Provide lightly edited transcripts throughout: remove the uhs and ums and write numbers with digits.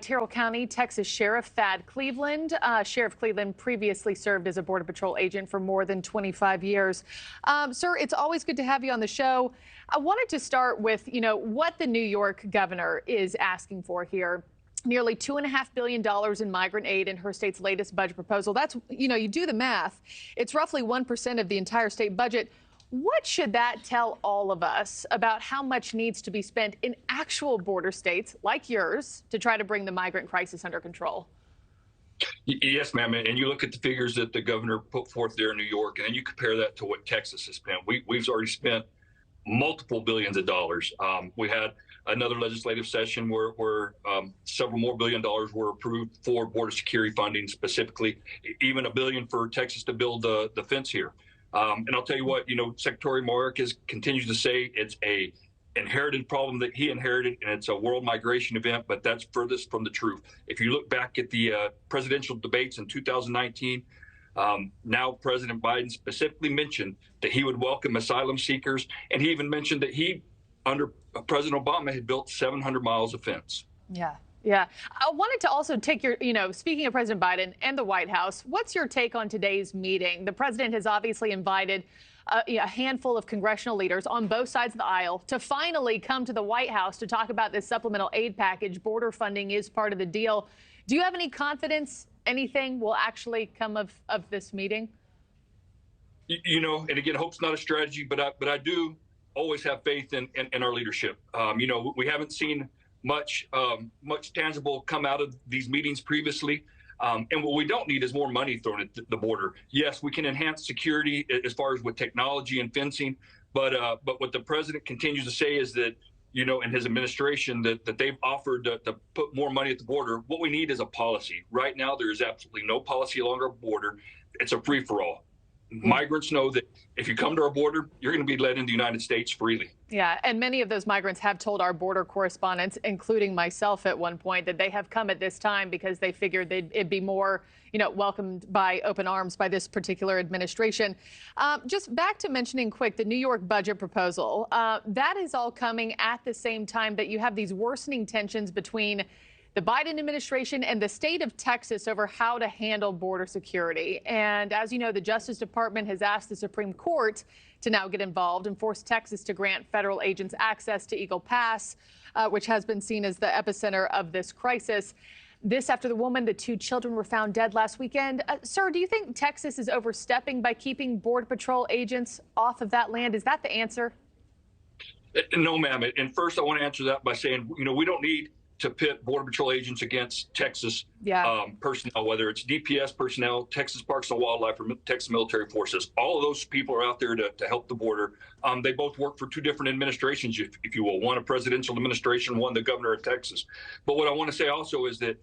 Terrell County, Texas Sheriff Thad Cleveland. Sheriff Cleveland previously served as a Border Patrol agent for more than 25 years. Sir, it's always good to have you on the show. I wanted to start with, what the New York governor is asking for here. Nearly $2.5 billion in migrant aid in her state's latest budget proposal. That's, you do the math. It's roughly 1% of the entire state budget. What should that tell all of us about how much needs to be spent in actual border states like yours to try to bring the migrant crisis under control? Yes, ma'am. And you look at the figures that the governor put forth there in New York, and then you compare that to what Texas has spent. We've already spent multiple billions of dollars. We had another legislative session where several more $1 billion were approved for border security funding, specifically even $1 billion for Texas to build the fence here. And I'll tell you what, Secretary Mayorkas continues to say it's a inherited problem that he inherited, and it's a world migration event, but that's furthest from the truth. If you look back at the presidential debates in 2019, now President Biden specifically mentioned that he would welcome asylum seekers, and he even mentioned that he, under President Obama, had built 700 miles of fence. Yeah. I wanted to also take your, speaking of President Biden and the White House, what's your take on today's meeting? The president has obviously invited a handful of congressional leaders on both sides of the aisle to finally come to the White House to talk about this supplemental aid package. Border funding is part of the deal. Do you have any confidence anything will actually come of this meeting? And again, hope's not a strategy, but I do always have faith in our leadership. We haven't seen much tangible come out of these meetings previously. And what we don't need is more money thrown at the border. Yes, we can enhance security as far as with technology and fencing. But what the president continues to say is that, in his administration, that they've offered to put more money at the border. What we need is a policy. Right now, there is absolutely no policy along our border. It's a free-for-all. Migrants know that if you come to our border, you're going to be let into the United States freely. Yeah, and many of those migrants have told our border correspondents, including myself at one point, that they have come at this time because they figured it'd be more, welcomed by open arms by this particular administration. Just back to mentioning quick the New York budget proposal. That is all coming at the same time that you have these worsening tensions between the Biden administration and the state of Texas over how to handle border security. And as you know, the Justice Department has asked the Supreme Court to now get involved and force Texas to grant federal agents access to Eagle Pass, which has been seen as the epicenter of this crisis. This after the 2 children were found dead last weekend. Sir, do you think Texas is overstepping by keeping Border Patrol agents off of that land? Is that the answer? No, ma'am. And first, I want to answer that by saying, we don't need to pit Border Patrol agents against Texas personnel, whether it's DPS personnel, Texas Parks and Wildlife, or Texas Military Forces. All of those people are out there to help the border. They both work for 2 different administrations, if you will, one a presidential administration, one the governor of Texas. But what I want to say also is that,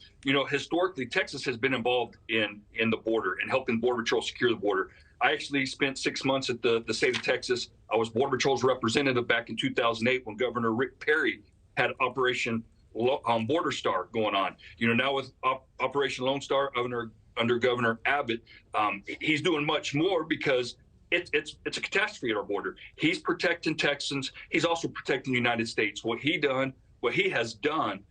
historically, Texas has been involved in the border and helping Border Patrol secure the border. I actually spent 6 months at the state of Texas. I was Border Patrol's representative back in 2008 when Governor Rick Perry had Operation Border Star going on. Now with Operation Lone Star under Governor Abbott, he's doing much more because it's a catastrophe at our border. He's protecting Texans. He's also protecting the United States. What he has done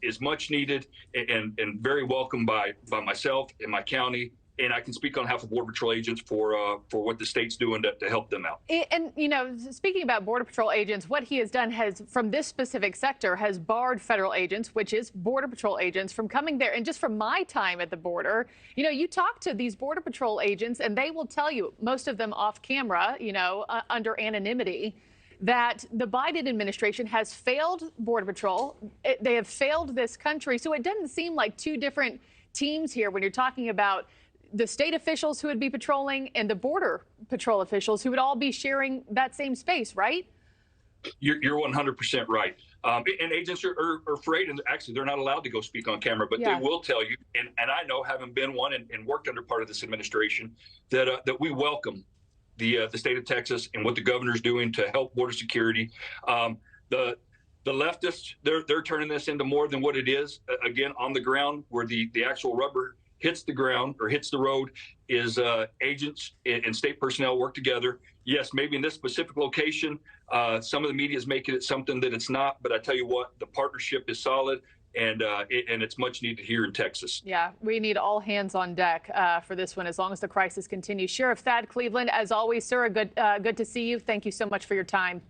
is much needed and very welcome by myself and my county. And I can speak on behalf of Border Patrol agents for what the state's doing to help them out. And, speaking about Border Patrol agents, what he has done from this specific sector, has barred federal agents, which is Border Patrol agents, from coming there. And just from my time at the border, you talk to these Border Patrol agents and they will tell you, most of them off camera, under anonymity, that the Biden administration has failed Border Patrol. They have failed this country. So it doesn't seem like 2 different teams here when you're talking about the state officials who would be patrolling and the Border Patrol officials who would all be sharing that same space, right? You're 100% right. And agents are afraid, and actually they're not allowed to go speak on camera, but they will tell you, and I know, having been one and worked under part of this administration, that we welcome the state of Texas and what the governor's doing to help border security. The leftists, they're turning this into more than what it is. Again, on the ground where the actual rubber hits the ground or hits the road is agents and state personnel work together. Yes, maybe in this specific location, some of the media is making it something that it's not. But I tell you what, the partnership is solid. and it's much needed here in Texas. Yeah, we need all hands on deck for this one as long as the crisis continues. Sheriff Thad Cleveland, as always, sir, good to see you. Thank you so much for your time.